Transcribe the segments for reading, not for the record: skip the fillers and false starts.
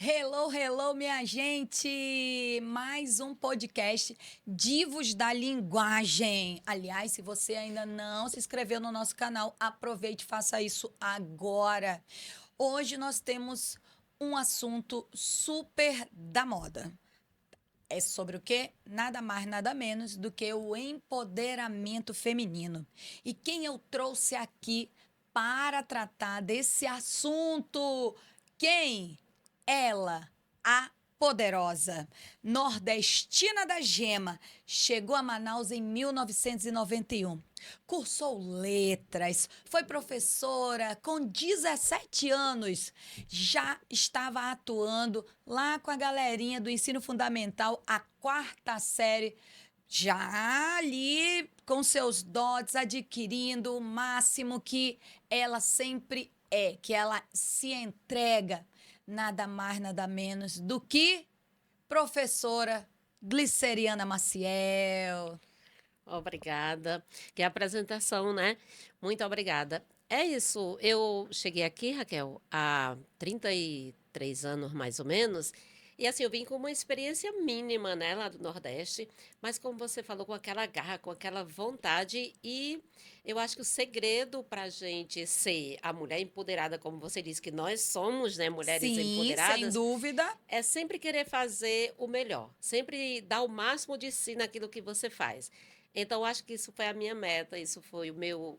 Hello, hello, minha gente! Mais um podcast Divos da Linguagem. Aliás, se você ainda não se inscreveu no nosso canal, aproveite e faça isso agora. Hoje nós temos um assunto super da moda. É sobre o quê? Nada mais, nada menos do que o empoderamento feminino. E quem eu trouxe aqui para tratar desse assunto? Quem? Ela, a poderosa, nordestina da gema, chegou a Manaus em 1991. Cursou letras, foi professora com 17 anos. Já estava atuando lá com a galerinha do ensino fundamental, a quarta série, já ali com seus dotes, adquirindo o máximo que ela sempre é, que ela se entrega, nada mais, nada menos do que professora Gliceriana Maciel. Obrigada. Que apresentação, né? Muito obrigada. É isso. Eu cheguei aqui, Raquel, há 33 anos mais ou menos. E assim, eu vim com uma experiência mínima, né, lá do Nordeste, mas como você falou, com aquela garra, com aquela vontade, e eu acho que o segredo para a gente ser a mulher empoderada, como você disse, que nós somos, né, mulheres Sim, sem empoderadas, dúvida. é sempre querer fazer o melhor, sempre dar o máximo de si naquilo que você faz. Então, acho que isso foi a minha meta, isso foi o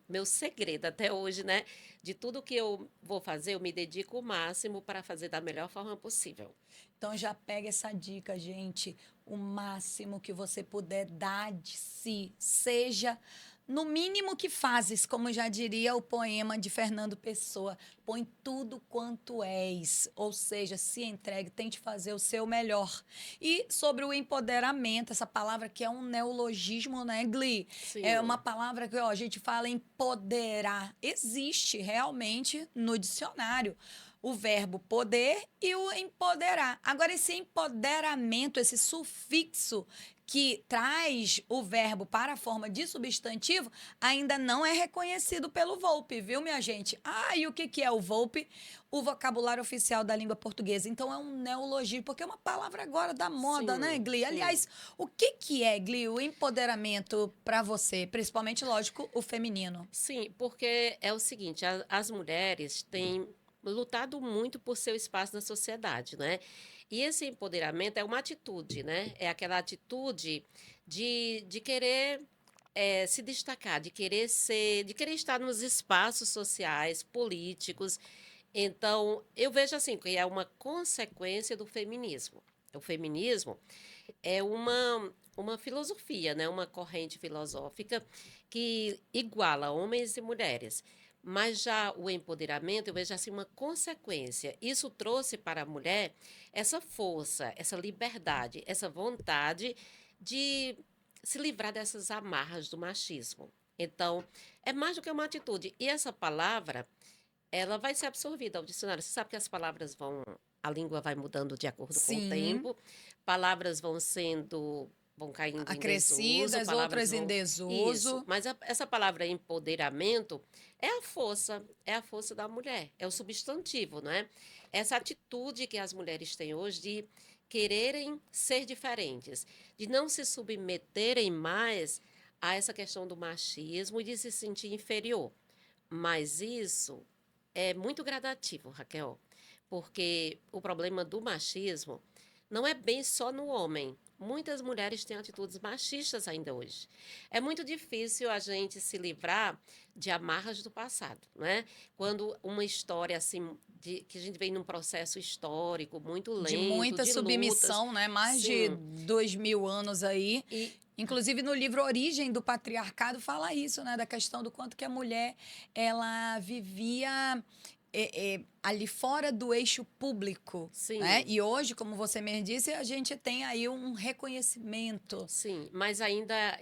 meu segredo até hoje, né? De tudo que eu vou fazer, eu me dedico o máximo para fazer da melhor forma possível. Então já pega essa dica, gente. O máximo que você puder dar de si, seja no mínimo que fazes, como já diria o poema de Fernando Pessoa, põe tudo quanto és, ou seja, se entregue, tente fazer o seu melhor. E sobre o empoderamento, essa palavra que é um neologismo, né, Gli? É uma Sim. palavra que ó, a gente fala empoderar. Existe realmente no dicionário o verbo poder e o empoderar. Agora, esse empoderamento, esse sufixo que traz o verbo para a forma de substantivo, ainda não é reconhecido pelo Volpe, viu, minha gente? Ah, e o que é o Volpe? O vocabulário oficial da língua portuguesa. Então, é um neologismo, porque é uma palavra agora da moda, né, Sim, Gli? sim. Aliás, o que é, Gli, o empoderamento para você? Principalmente, lógico, o feminino. Sim, porque é o seguinte, as mulheres têm lutado muito por seu espaço na sociedade, né? E esse empoderamento é uma atitude, né? É aquela atitude de querer se destacar, de querer ser, de querer estar nos espaços sociais, políticos. Então, eu vejo assim, que é uma consequência do feminismo. O feminismo é uma filosofia, né? Uma corrente filosófica que iguala homens e mulheres. Mas já o empoderamento, eu vejo assim uma consequência. Isso trouxe para a mulher essa força, essa liberdade, essa vontade de se livrar dessas amarras do machismo. Então, é mais do que uma atitude. E essa palavra, ela vai ser absorvida ao dicionário. Você sabe que as palavras vão, a língua vai mudando de acordo com o Sim, tempo, palavras vão caindo em desuso, acrescidas, palavras outras em vão. Isso, desuso. mas essa palavra empoderamento é a força da mulher, é o substantivo, não é? Essa atitude que as mulheres têm hoje de quererem ser diferentes, de não se submeterem mais a essa questão do machismo e de se sentir inferior. Mas isso é muito gradativo, Raquel, porque o problema do machismo não é bem só no homem. Muitas mulheres têm atitudes machistas ainda hoje. É muito difícil a gente se livrar de amarras do passado, né? Quando uma história assim, que a gente vem num processo histórico muito De lento, muita de lutas, submissão, né? Mais de sim, 2000 anos aí. e Inclusive no livro Origem do Patriarcado fala isso, né? Da questão do quanto que a mulher ela vivia ali fora do eixo público, né? sim. E hoje, como você me disse, a gente tem aí um reconhecimento. Sim, mas ainda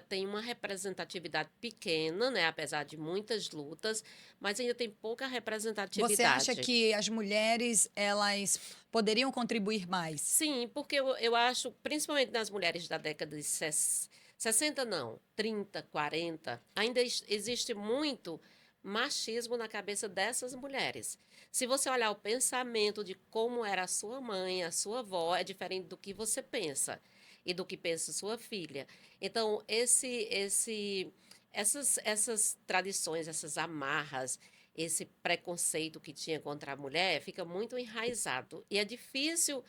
tem uma representatividade pequena, né? Apesar de muitas lutas, mas ainda tem pouca Você acha representatividade. que as mulheres elas poderiam contribuir mais? Sim, porque eu acho, principalmente nas mulheres da década de 60 não, 30, 40, ainda existe muito machismo na cabeça dessas mulheres. Se você olhar o pensamento de como era a sua mãe, a sua avó, é diferente do que você pensa e do que pensa sua filha. Então, essas tradições, essas amarras, esse preconceito que tinha contra a mulher fica muito enraizado. E é difícil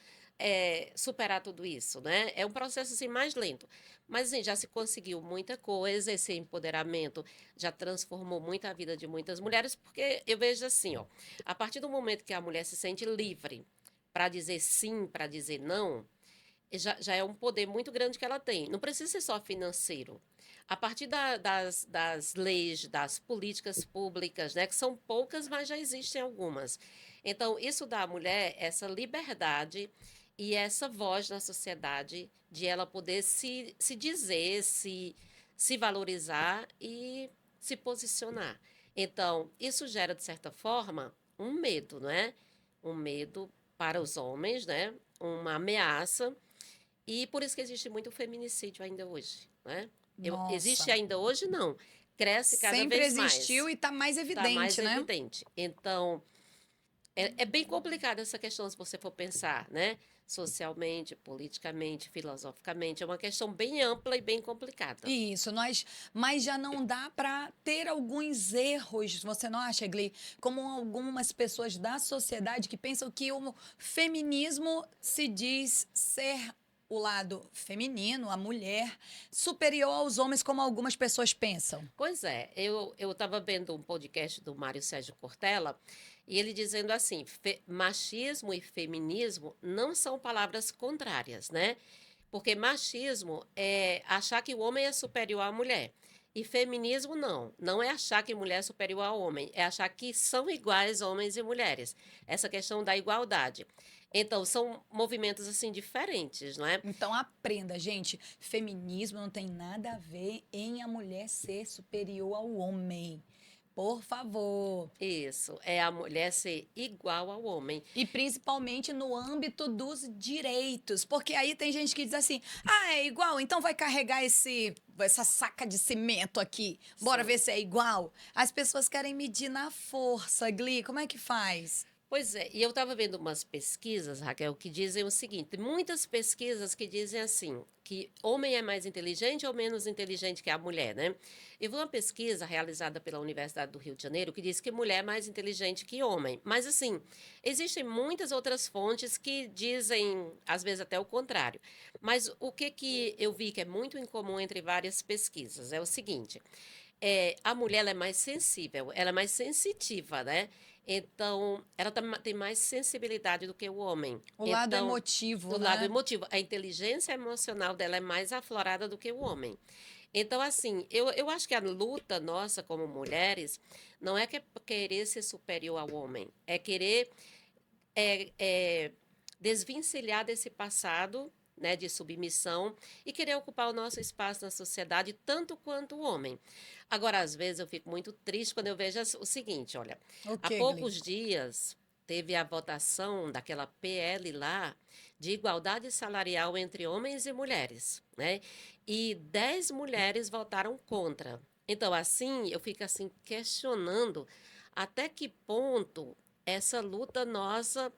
superar tudo isso, né? É um processo assim, mais lento. Mas assim, já se conseguiu muita coisa, esse empoderamento já transformou muito a vida de muitas mulheres, porque eu vejo assim, ó, a partir do momento que a mulher se sente livre para dizer sim, para dizer não, já é um poder muito grande que ela tem. Não precisa ser só financeiro. A partir das leis, das políticas públicas, né, que são poucas, mas já existem algumas. Então, isso dá à mulher essa liberdade e essa voz na sociedade de ela poder se dizer, se valorizar e se posicionar. Então, isso gera, de certa forma, um medo, não é? Um medo para os homens, né? Uma ameaça e por isso que existe muito feminicídio ainda hoje, né? Existe Nossa, ainda hoje, não. Cresce cada sempre vez existiu mais. e está mais Está mais evidente, né? evidente. Então, é bem complicada essa questão, se você for pensar, né? Socialmente, politicamente, filosoficamente. É uma questão bem ampla e bem complicada. Isso, mas já não dá para ter alguns erros, você não acha, Gli? Como algumas pessoas da sociedade que pensam que o feminismo se diz ser o lado feminino, a mulher, superior aos homens, como algumas pessoas pensam. Pois é, eu estava vendo um podcast do Mário Sérgio Cortella e ele dizendo assim: machismo e feminismo não são palavras contrárias, né? Porque machismo é achar que o homem é superior à mulher. E feminismo não. Não é achar que mulher é superior ao homem, é achar que são iguais homens e mulheres. Essa questão da igualdade. Então, são movimentos assim diferentes, não é? Então aprenda, gente, feminismo não tem nada a ver em a mulher ser superior ao homem. Por favor. Isso, é a mulher ser igual ao homem. E principalmente no âmbito dos direitos. Porque aí tem gente que diz assim: ah, é igual, então vai carregar essa saca de cimento aqui. Bora ver Sim. se é igual. As pessoas querem medir na força, Gli. Como é que faz? Pois é, e eu estava vendo umas pesquisas, Raquel, que dizem o seguinte: muitas pesquisas que dizem assim, que homem é mais inteligente ou menos inteligente que a mulher, né? E vi uma pesquisa realizada pela Universidade do Rio de Janeiro que diz que mulher é mais inteligente que homem. Mas, assim, existem muitas outras fontes que dizem, às vezes, até o contrário. Mas o que eu vi que é muito incomum entre várias pesquisas é o seguinte: a mulher ela é mais sensível, ela é mais sensitiva, né? Então, ela tem mais sensibilidade do que o homem. O lado Então, emotivo, do lado né? emotivo, a inteligência emocional dela é mais aflorada do que o homem. Então, assim, eu acho que a luta nossa como mulheres não é que é querer ser superior ao homem, é querer é, é, desvencilhar desse passado, né, de submissão e querer ocupar o nosso espaço na sociedade tanto quanto o homem. Agora, às vezes, eu fico muito triste quando eu vejo o seguinte, olha, O há que, Gli? poucos dias teve a votação daquela PL lá de igualdade salarial entre homens e mulheres, né? E 10 mulheres votaram contra. Então, assim, eu fico assim questionando até que ponto essa luta nossa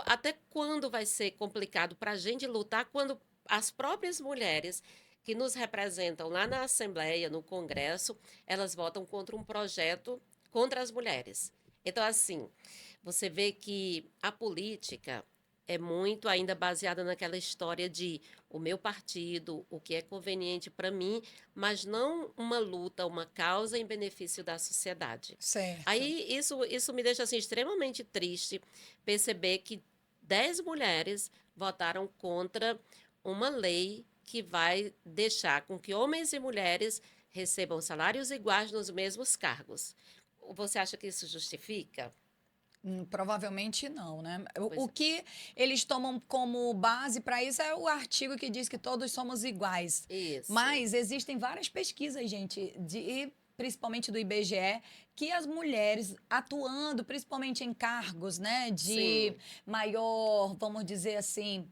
até quando vai ser complicado para a gente lutar quando as próprias mulheres que nos representam lá na Assembleia, no Congresso, elas votam contra um projeto contra as mulheres. Então, assim, você vê que a política é muito ainda baseada naquela história de o meu partido, o que é conveniente para mim, mas não uma luta, uma causa em benefício da sociedade. Certo. Aí isso me deixa assim extremamente triste perceber que 10 mulheres votaram contra uma lei que vai deixar com que homens e mulheres recebam salários iguais nos mesmos cargos. Você acha que isso justifica? Provavelmente não, né? O Pois que eles tomam como base para isso é o artigo que diz que todos somos iguais. é. Isso. Mas existem várias pesquisas, gente, principalmente do IBGE, que as mulheres atuando, principalmente em cargos, né, de Sim. maior, vamos dizer assim,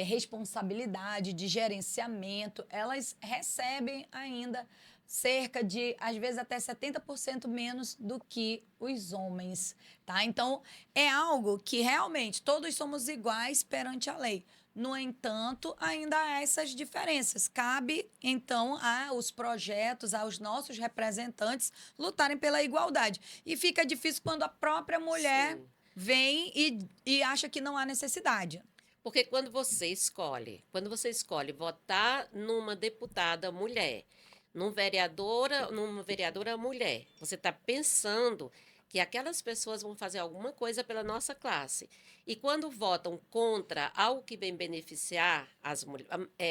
responsabilidade, de gerenciamento, elas recebem ainda cerca de, às vezes, até 70% menos do que os homens, tá? Então, é algo que realmente todos somos iguais perante a lei. No entanto, ainda há essas diferenças. Cabe, então, aos projetos, aos nossos representantes lutarem pela igualdade. E fica difícil quando a própria mulher Sim. vem e acha que não há necessidade. Porque quando você escolhe votar numa deputada mulher, numa vereadora mulher, você está pensando que aquelas pessoas vão fazer alguma coisa pela nossa classe. E quando votam contra algo que vem beneficiar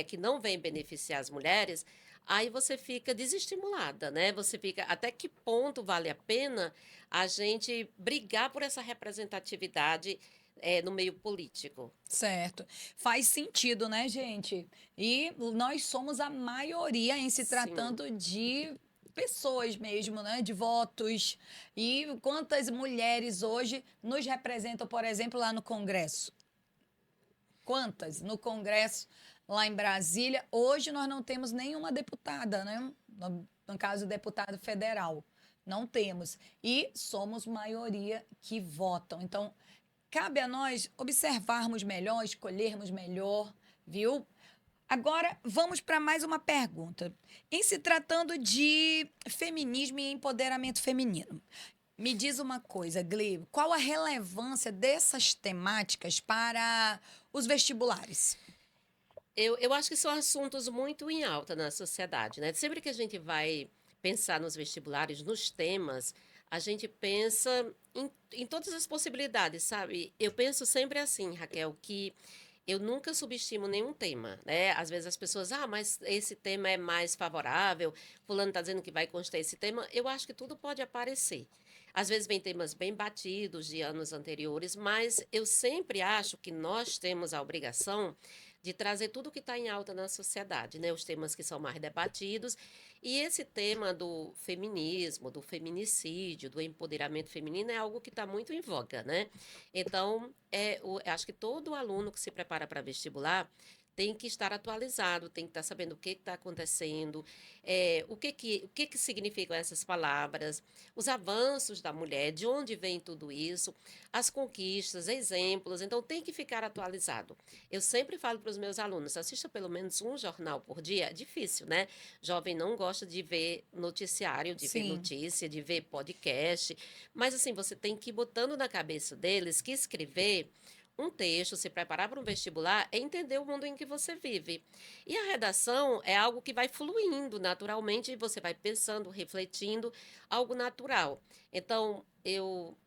que não vem beneficiar as mulheres, aí você fica desestimulada, né? Você fica, até que ponto vale a pena a gente brigar por essa representatividade no meio político? Certo. Faz sentido, né, gente? E nós somos a maioria em se Sim. tratando de pessoas mesmo, né? De votos. E quantas mulheres hoje nos representam, por exemplo, lá no Congresso? Quantas? No Congresso, lá em Brasília. Hoje nós não temos nenhuma deputada, né? No caso, deputado federal. Não temos. E somos maioria que votam. Então, cabe a nós observarmos melhor, escolhermos melhor, viu? Agora, vamos para mais uma pergunta. Em se tratando de feminismo e empoderamento feminino, me diz uma coisa, Gli, qual a relevância dessas temáticas para os vestibulares? Eu acho que são assuntos muito em alta na sociedade, né? Sempre que a gente vai pensar nos vestibulares, nos temas, a gente pensa em todas as possibilidades, sabe? Eu penso sempre assim, Raquel, que eu nunca subestimo nenhum tema, né? Às vezes as pessoas, mas esse tema é mais favorável, fulano está dizendo que vai constar esse tema. Eu acho que tudo pode aparecer. Às vezes vem temas bem batidos de anos anteriores, mas eu sempre acho que nós temos a obrigação de trazer tudo que está em alta na sociedade, né? Os temas que são mais debatidos. E esse tema do feminismo, do feminicídio, do empoderamento feminino é algo que está muito em voga, né? Então, eu acho que todo aluno que se prepara para vestibular tem que estar atualizado, tem que estar sabendo o que está acontecendo, o que significam essas palavras, os avanços da mulher, de onde vem tudo isso, as conquistas, exemplos. Então, tem que ficar atualizado. Eu sempre falo para os meus alunos, assista pelo menos um jornal por dia. É difícil, né? Jovem não gosta de ver noticiário, de ver Sim. notícia, de ver podcast. Mas, assim, você tem que ir botando na cabeça deles que escrever um texto, se preparar para um vestibular, é entender o mundo em que você vive. E a redação é algo que vai fluindo naturalmente, e você vai pensando, refletindo, algo natural. Então, eu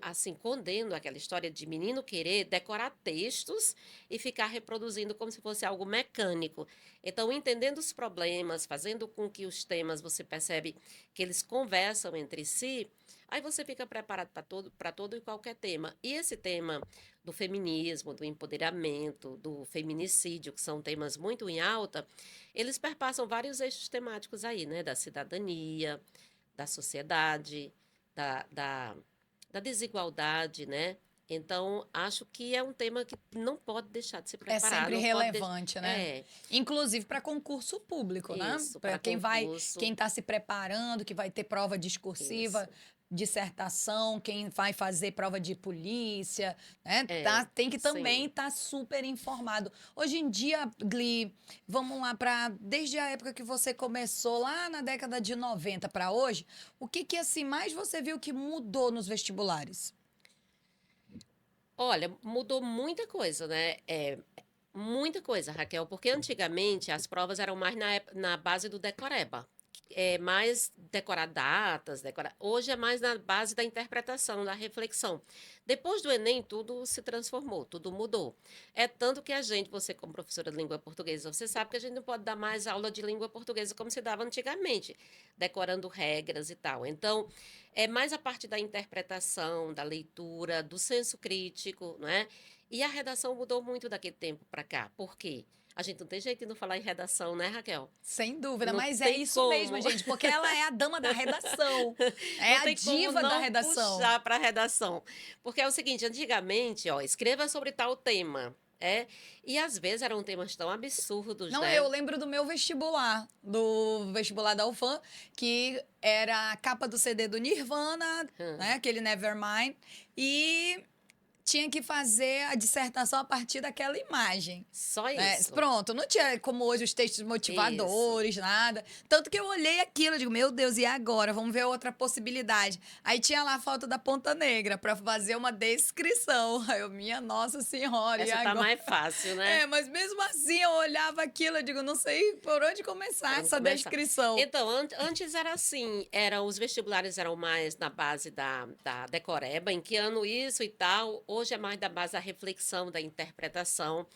assim, condeno aquela história de menino querer decorar textos e ficar reproduzindo como se fosse algo mecânico. Então, entendendo os problemas, fazendo com que os temas você percebe que eles conversam entre si, aí você fica preparado para todo e qualquer tema. E esse tema do feminismo, do empoderamento, do feminicídio, que são temas muito em alta, eles perpassam vários eixos temáticos aí, né? Da cidadania, da sociedade, da, da da desigualdade, né? Então, acho que é um tema que não pode deixar de se É preparar, sempre não pode deixar. relevante, né? Inclusive para concurso público, né? Isso, Para para quem concurso, está se preparando, que vai ter prova discursiva, isso. dissertação, quem vai fazer prova de polícia, né? Tem que também Sim. estar super informado. Hoje em dia, Gli, vamos lá para desde a época que você começou lá na década de 90 para hoje, o que assim mais você viu que mudou nos vestibulares? Olha, mudou muita coisa, né? Muita coisa, Raquel, porque antigamente as provas eram mais na base do decoreba. Mais decorar datas, hoje é mais na base da interpretação, da reflexão. Depois do Enem, tudo se transformou, tudo mudou. É tanto que você como professora de língua portuguesa, você sabe que a gente não pode dar mais aula de língua portuguesa como se dava antigamente, decorando regras e tal. Então, é mais a parte da interpretação, da leitura, do senso crítico, não é? E a redação mudou muito daquele tempo para cá. Por quê? A gente não tem jeito de não falar em redação, né, Raquel? Sem dúvida, Não mas é tem isso mesmo, como. gente, porque ela é a dama da redação, é Não a tem como diva da não redação. puxar para a redação. Porque é o seguinte, antigamente, ó, escreva sobre tal tema. E às vezes eram temas tão absurdos, Não, né? eu lembro do vestibular da UFAM, que era a capa do CD do Nirvana, Hum, né? Aquele Nevermind. E tinha que fazer a dissertação a partir daquela imagem. Só Né? isso. Pronto, não tinha como hoje os textos Isso. motivadores, nada. Tanto que eu olhei aquilo, eu digo, meu Deus, e agora? Vamos ver outra possibilidade. Aí tinha lá a foto da Ponta Negra para fazer uma descrição. Aí eu, minha Nossa Senhora, e Essa tá agora? mais fácil, né? É, mas mesmo assim eu olhava aquilo, eu digo, não sei por onde começar Vamos essa começar. descrição. Então, antes era assim, os vestibulares eram mais na base da decoreba, em que ano isso e tal. Hoje é mais da base da reflexão, da interpretação.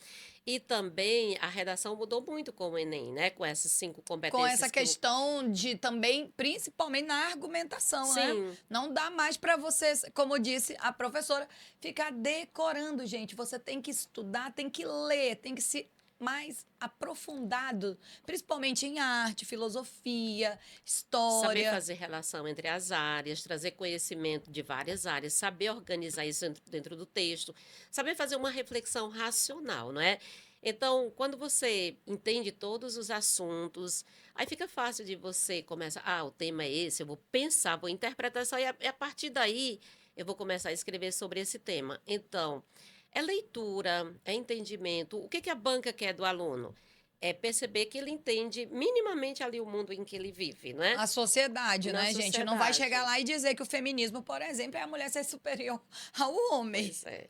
E também a redação mudou muito com o Enem, né? Com essas 5 Com essa competências que eu... questão de também, principalmente na argumentação, né? Sim, Não dá mais para você, como disse a professora, ficar decorando, gente. Você tem que estudar, tem que ler, tem que se mais aprofundado, principalmente em arte, filosofia, saber história. fazer relação entre as áreas, trazer conhecimento de várias áreas, saber organizar isso dentro do texto, saber fazer uma reflexão racional, não é? Então, quando você entende todos os assuntos, aí fica fácil de você começar, o tema é esse, eu vou pensar, vou interpretar isso, e a partir daí eu vou começar a escrever sobre esse tema. Então, é leitura, é entendimento. O que que a banca quer do aluno? É perceber que ele entende minimamente ali o mundo em que ele vive, não é? A sociedade, Na né, gente? Não vai chegar sociedade. lá e dizer que o feminismo, por exemplo, é a mulher ser superior ao homem. Pois é.